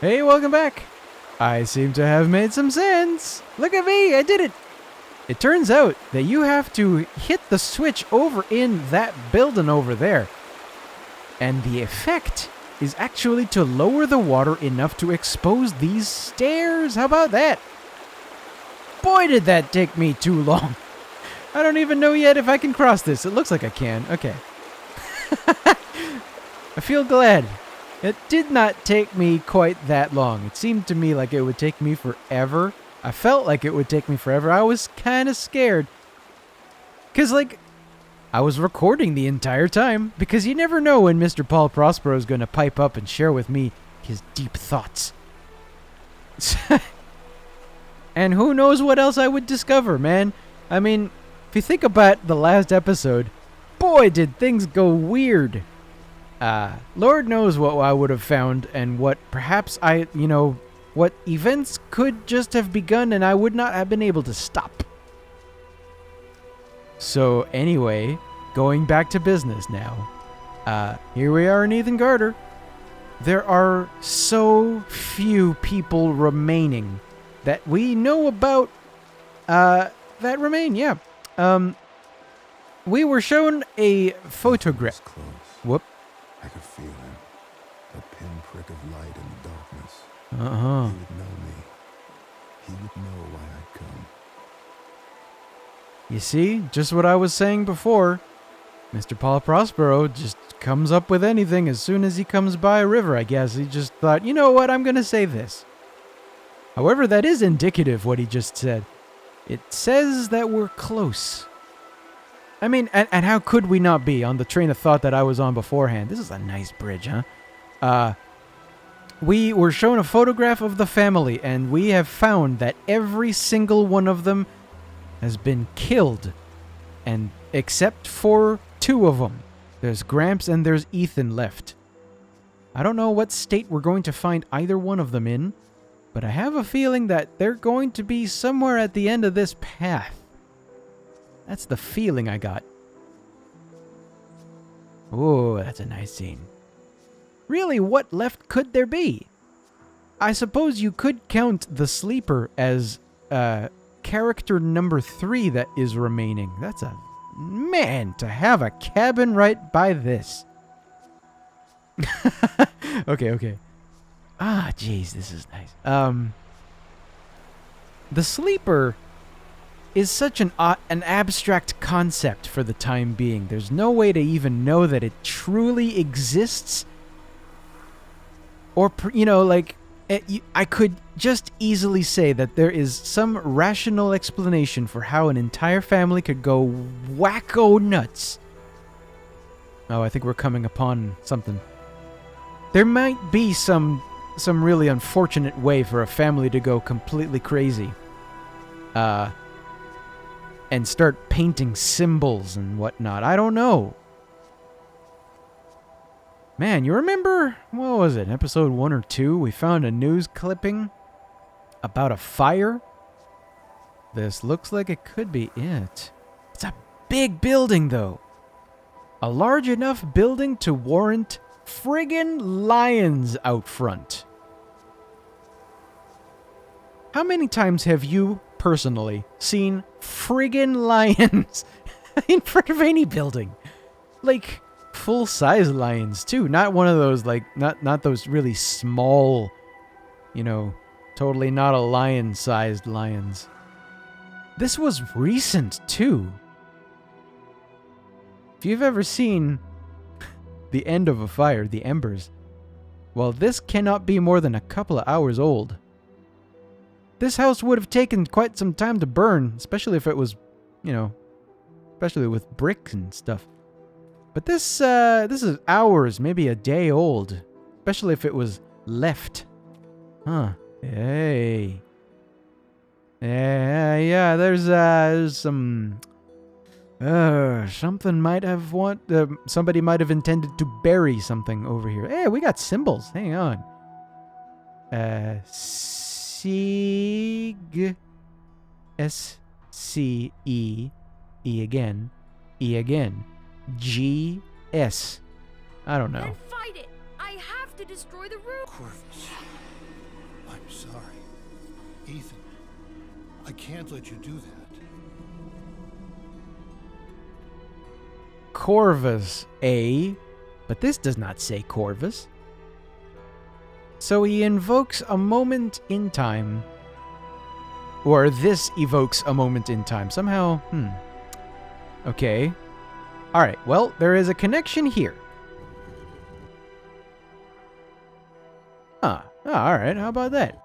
Hey, welcome back. I seem to have made some sense. Look at me, I did it. It turns out that you have to hit the switch over in that building over there. And the effect is actually to lower the water enough to expose these stairs. How about that? Boy, did that take me too long. I don't even know yet if I can cross this. It looks like I can. Okay. I feel glad. It did not take me quite that long. It seemed to me like it would take me forever. I felt like it would take me forever. I was kind of scared. Because, I was recording the entire time. Because you never know when Mr. Paul Prospero is going to pipe up and share with me his deep thoughts. And who knows what else I would discover, man. I mean, if you think about the last episode, boy, did things go weird. Lord knows what I would have found and what perhaps what events could just have begun and I would not have been able to stop. So anyway, going back to business now. Here we are in Ethan Carter. There are so few people remaining that we know about that remain, yeah. We were shown a photograph. Close. Whoop. I could feel him. A pinprick of light in the darkness. Uh-huh. He would know me. He would know why I'd come. You see, just what I was saying before. Mr. Paul Prospero just comes up with anything as soon as he comes by a river, I guess. He just thought, you know what, I'm going to say this. However, that is indicative, what he just said. It says that we're close. I mean, and how could we not be on the train of thought that I was on beforehand? This is a nice bridge, huh? We were shown a photograph of the family, and we have found that every single one of them has been killed. And except for two of them. There's Gramps and there's Ethan left. I don't know what state we're going to find either one of them in, but I have a feeling that they're going to be somewhere at the end of this path. That's the feeling I got. Oh, that's a nice scene. Really, what left could there be? I suppose you could count the sleeper as character number 3 that is remaining. That's a... Man, to have a cabin right by this. Okay. Ah, jeez, this is nice. The sleeper is such an abstract concept for the time being. There's no way to even know that it truly exists. Or, I could just easily say that there is some rational explanation for how an entire family could go wacko nuts. Oh, I think we're coming upon something. There might be some really unfortunate way for a family to go completely crazy. And start painting symbols and whatnot. I don't know. Man, you remember, what was it, episode 1 or 2? We found a news clipping about a fire. This looks like it could be it. It's a big building, though. A large enough building to warrant friggin' lions out front. How many times have you, personally, seen friggin' lions in front of any building? Like... full-size lions too, not one of those not those really small, totally not a lion-sized lions. This was recent too. If you've ever seen the end of a fire, the embers, well, this cannot be more than a couple of hours old. This house would have taken quite some time to burn, especially if it was, especially with bricks and stuff. But this is hours, maybe a day old. Especially if it was left. Huh. Hey. Yeah, there's some... something might have somebody might have intended to bury something over here. Hey, we got symbols. Hang on. Sig... S-C-E. E again. E again. G-S. I don't know. Then fight it! I have to destroy the roof! I'm sorry. Ethan, I can't let you do that. Corvus, eh? But this does not say Corvus. So he invokes a moment in time. Or this evokes a moment in time. Somehow, Okay. Alright, well, there is a connection here. Alright, how about that?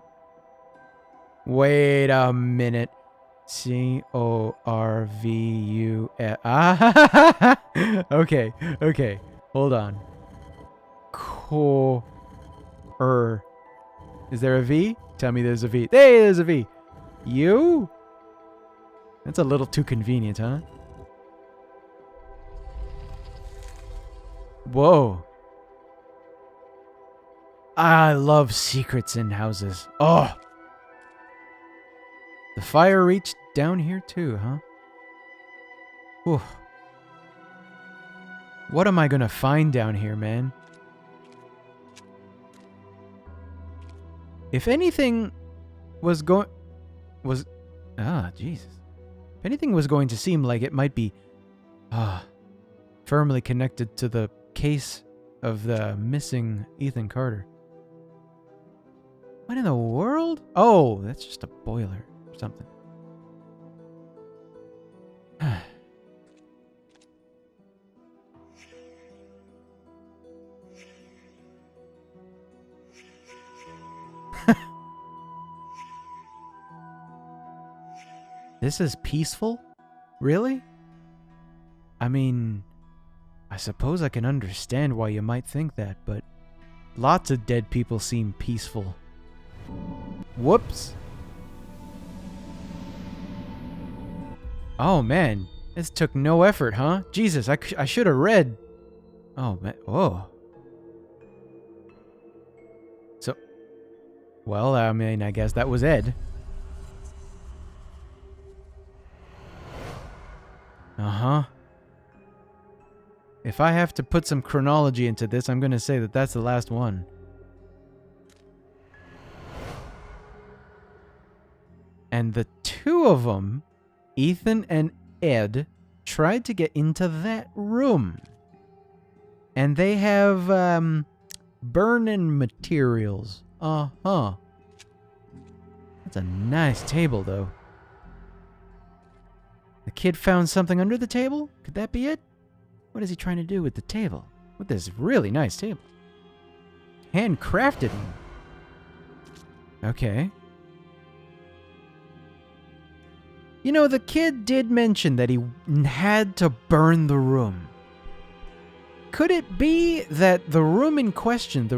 Wait a minute. C-O-R-V-U-S. Okay. Hold on. Is there a V? Tell me there's a V. There's a V. You? That's a little too convenient, huh? Whoa. I love secrets in houses. Oh! The fire reached down here too, huh? Whew. What am I gonna find down here, man? If anything was Jesus. If anything was going to seem like it might be, firmly connected to the case of the missing Ethan Carter. What in the world? Oh, that's just a boiler or something. This is peaceful? Really? I mean, I suppose I can understand why you might think that, but lots of dead people seem peaceful. Whoops. Oh man, this took no effort, huh? Jesus, I should have read. Oh man, whoa. So, well, I mean, I guess that was Ed. Uh-huh. If I have to put some chronology into this, I'm gonna say that that's the last one. And the two of them, Ethan and Ed, tried to get into that room. And they have, burning materials. Uh-huh. That's a nice table, though. The kid found something under the table? Could that be it? What is he trying to do with the table? With this really nice table? Handcrafted one. Okay. You know, the kid did mention that he had to burn the room. Could it be that the room in question,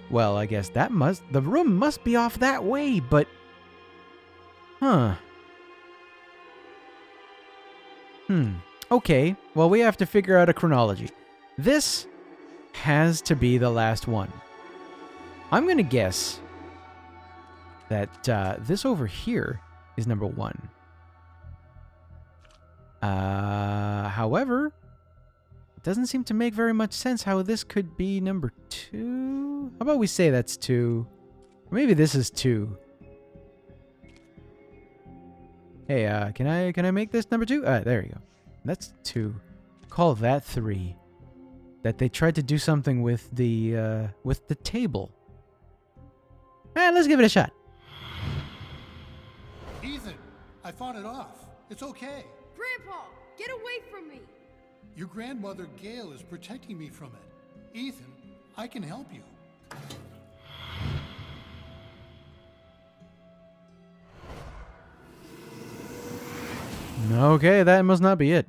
well, I guess the room must be off that way, but... Okay, well, we have to figure out a chronology. This has to be the last one. I'm going to guess that this over here is number 1. However, it doesn't seem to make very much sense how this could be number 2. How about we say that's 2? Or maybe this is 2. Hey, can I make this number 2? There you go. That's 2. Call that 3. That they tried to do something with the table. Let's give it a shot. Ethan, I fought it off. It's okay. Grandpa, get away from me! Your grandmother Gail is protecting me from it. Ethan, I can help you. Okay, that must not be it.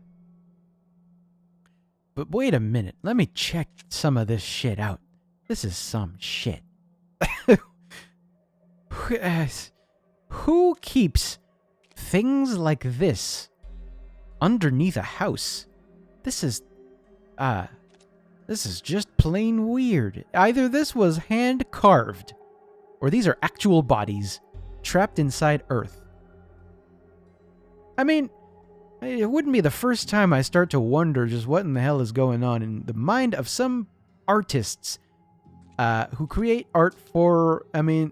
But wait a minute. Let me check some of this shit out. This is some shit. Who keeps things like this underneath a house? This is just plain weird. Either this was hand carved, or these are actual bodies trapped inside Earth. I mean, it wouldn't be the first time I start to wonder just what in the hell is going on in the mind of some artists who create art for,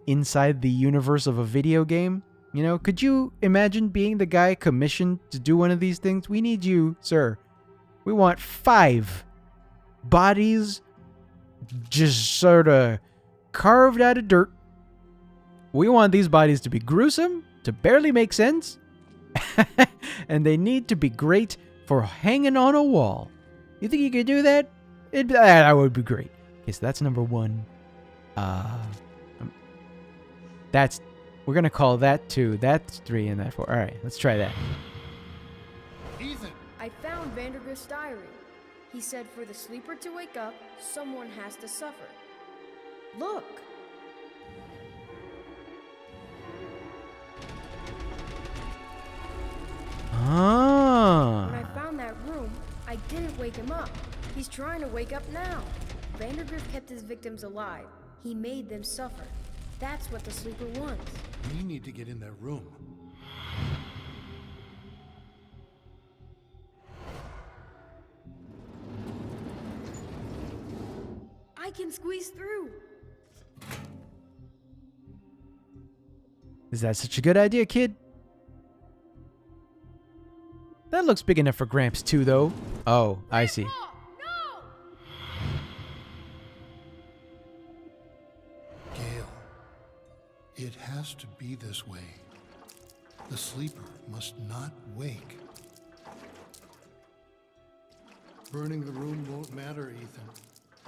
inside the universe of a video game. You know, could you imagine being the guy commissioned to do one of these things? We need you, sir. We want 5 bodies just sort of carved out of dirt. We want these bodies to be gruesome, to barely make sense, and they need to be great for hanging on a wall. You think you could do that? That would be great. Okay, so that's number 1. We're gonna call that 2. That's 3, and that 4. All right, let's try that. Ethan! I found Vandergrift's diary. He said for the sleeper to wake up, someone has to suffer. Look. Ah. When I found that room, I didn't wake him up. He's trying to wake up now. Vandergrift kept his victims alive. He made them suffer. That's what the sleeper wants. We need to get in that room. I can squeeze through. Is that such a good idea, kid? That looks big enough for Gramps too, though. Oh, I see. Grandpa, no! Gale, it has to be this way. The sleeper must not wake. Burning the room won't matter, Ethan.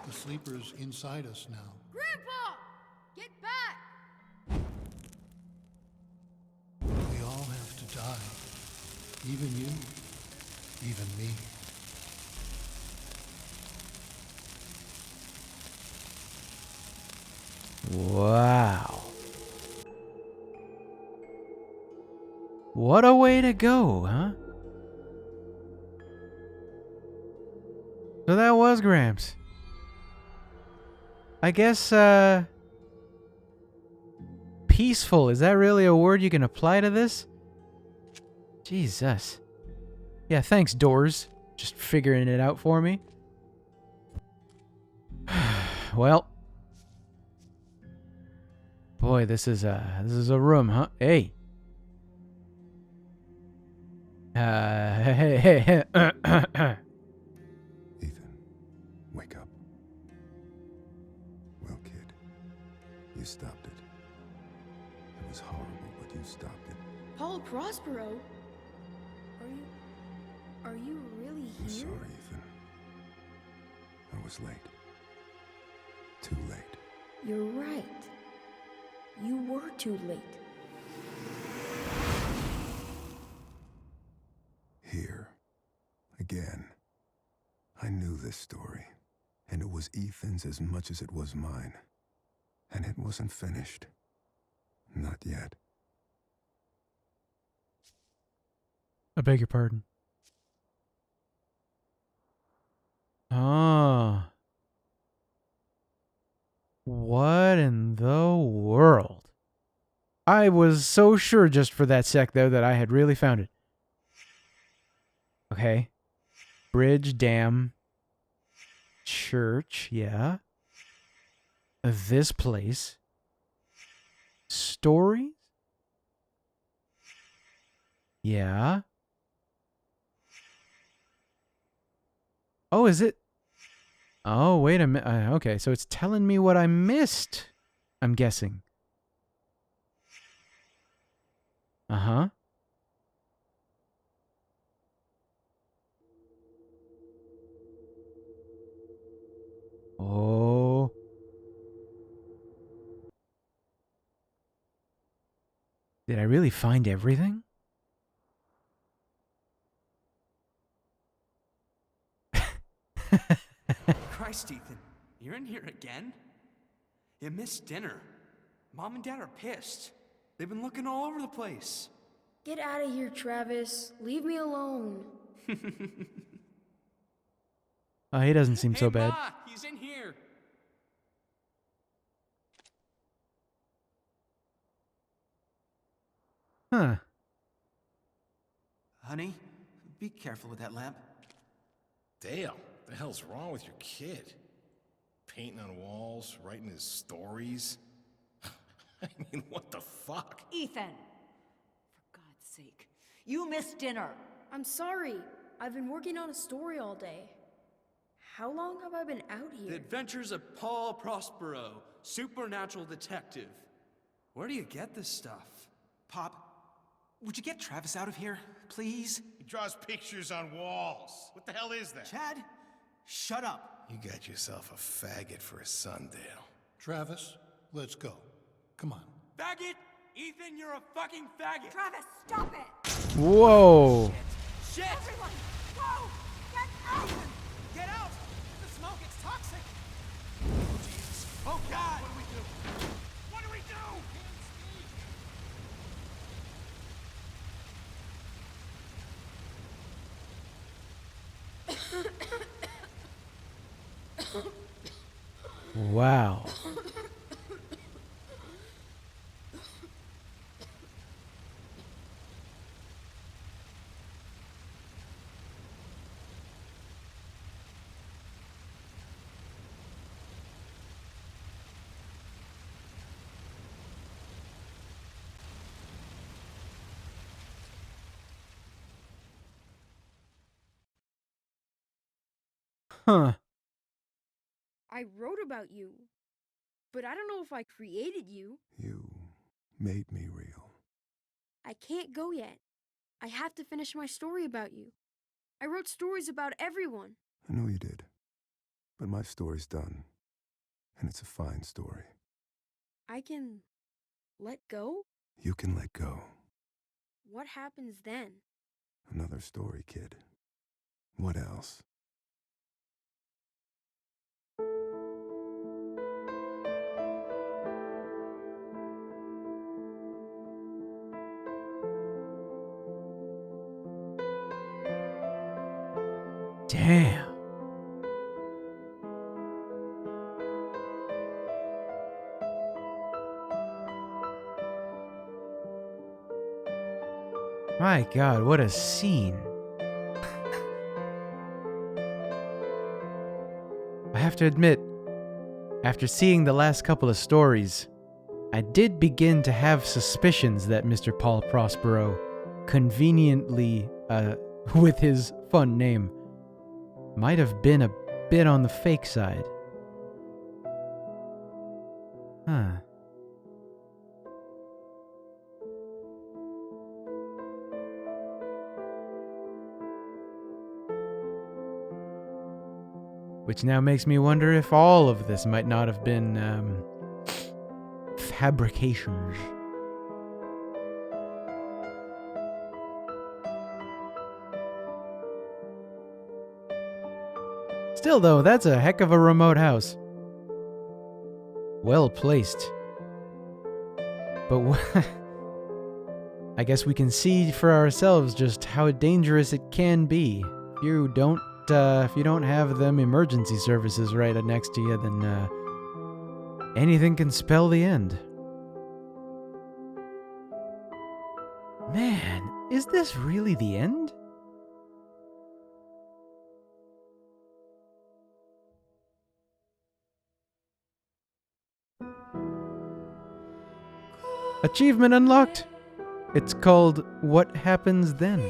The sleeper's inside us now. Grandpa! Get back! We all have to die. Even you. Even me. Wow. What a way to go, huh? So that was Gramps. I guess, peaceful. Is that really a word you can apply to this? Jesus. Yeah, thanks, Doors. Just figuring it out for me. Well. Boy, this is a room, huh? Hey. Hey. Ethan, wake up. Well, kid, you stopped it. It was horrible, but you stopped it. Paul Prospero? Are you really here? I'm sorry, Ethan. I was late. Too late. You're right. You were too late. Here. Again. I knew this story, and it was Ethan's as much as it was mine. And it wasn't finished. Not yet. I beg your pardon. Ah. What in the world? I was so sure just for that sec there that I had really found it. Okay. Bridge, dam, church, yeah. This place. Stories? Yeah. Oh, is it? Oh, wait a minute. Okay, so it's telling me what I missed, I'm guessing. Uh-huh. Oh. Did I really find everything? Christ, Ethan, you're in here again? You missed dinner. Mom and Dad are pissed. They've been looking all over the place. Get out of here, Travis. Leave me alone. Oh, he doesn't seem so Hey, bad. Ma, he's in here. Huh. Honey, be careful with that lamp. Dale, the hell's wrong with your kid? painting on walls, writing his stories. I mean, what the fuck? Ethan! For God's sake, you missed dinner! I'm sorry. I've been working on a story all day. How long have I been out The here? Adventures of Paul Prospero, supernatural detective. Where do you get this stuff? Pop, would you get Travis out of here, please? He draws pictures on walls. What the hell is that? Chad, shut up. You got yourself a faggot for a Sundale. Travis, let's go. Come on. Faggot! Ethan, you're a fucking faggot! Travis, stop it! Whoa. Shit! Everyone, go! Get out! Get out! The smoke, it's toxic! Oh, Jesus. Oh, God! What do we do? What do we do? Wow. Huh. I wrote about you, but I don't know if I created you. You made me real. I can't go yet. I have to finish my story about you. I wrote stories about everyone. I know you did. But my story's done. And it's a fine story. I can let go? You can let go. What happens then? Another story, kid. What else? Damn. My God, what a scene. I have to admit, after seeing the last couple of stories, I did begin to have suspicions that Mr. Paul Prospero, conveniently, with his fun name, might have been a bit on the fake side. Huh. Which now makes me wonder if all of this might not have been, fabrications. Still, though, that's a heck of a remote house. Well placed. But I guess we can see for ourselves just how dangerous it can be. If you don't have them emergency services right next to you, then anything can spell the end. Man, is this really the end? Achievement unlocked. It's called What Happens Then.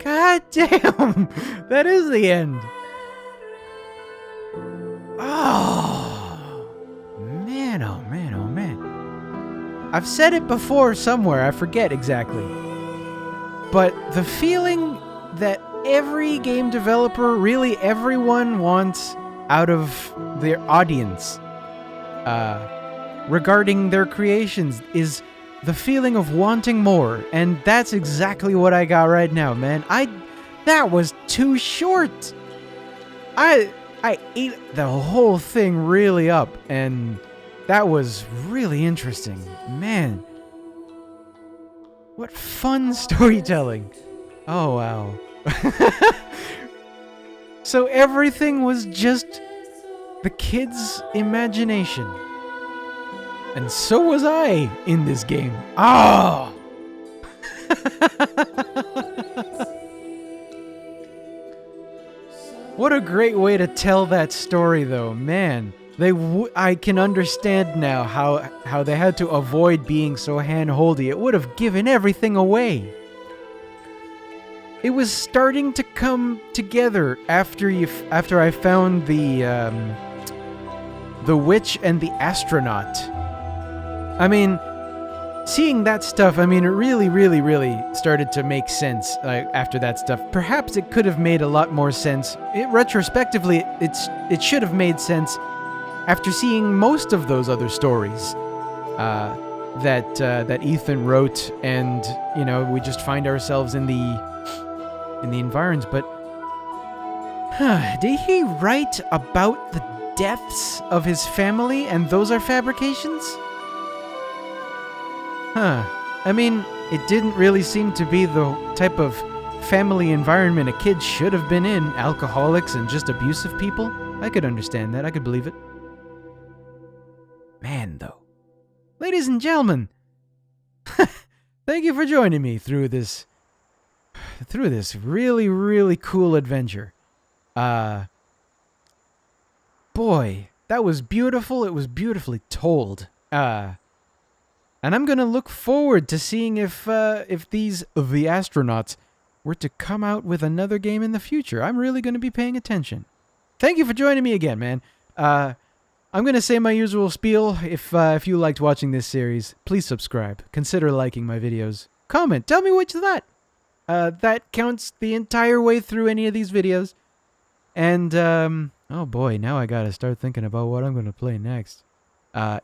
God damn! That is the end. Oh, man, oh man, oh man. I've said it before somewhere, I forget exactly. But the feeling that every game developer, really everyone, wants out of their audience regarding their creations is the feeling of wanting more, and that's exactly what I got right now, man. That was too short. I ate the whole thing really up, and that was really interesting. Man, what fun storytelling. Oh, wow. So everything was just the kid's imagination. And so was I in this game. Ah! What a great way to tell that story, though, man. I can understand now how they had to avoid being so hand-holdy. It would have given everything away. It was starting to come together after I found the witch and the astronaut. I mean, seeing that stuff, I mean, it really, really, really started to make sense after that stuff. Perhaps it could have made a lot more sense. Retrospectively, it should have made sense after seeing most of those other stories that Ethan wrote, and we just find ourselves in the environs. But did he write about the deaths of his family, and those are fabrications? I mean, it didn't really seem to be the type of family environment a kid should have been in. Alcoholics and just abusive people. I could understand that. I could believe it. Man, though. Ladies and gentlemen, thank you for joining me through this really, really cool adventure. Boy, that was beautiful. It was beautifully told. And I'm gonna look forward to seeing if the astronauts were to come out with another game in the future. I'm really gonna be paying attention. Thank you for joining me again, man. I'm gonna say my usual spiel. If you liked watching this series, please subscribe. Consider liking my videos. Comment. Tell me what you thought. That counts the entire way through any of these videos. And oh boy, now I gotta start thinking about what I'm gonna play next.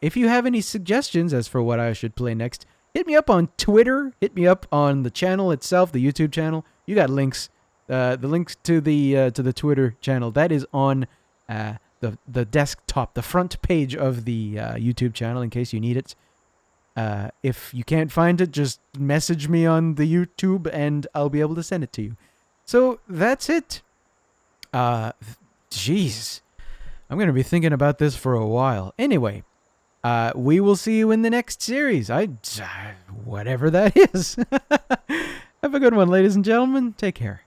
If you have any suggestions as for what I should play next, hit me up on Twitter. Hit me up on the channel itself, the YouTube channel. You got links. The links to the Twitter channel that is on the desktop, the front page of the YouTube channel, in case you need it. If you can't find it, just message me on the YouTube and I'll be able to send it to you. So that's it. Jeez, I'm gonna be thinking about this for a while. Anyway. We will see you in the next series. Whatever that is. Have a good one, ladies and gentlemen. Take care.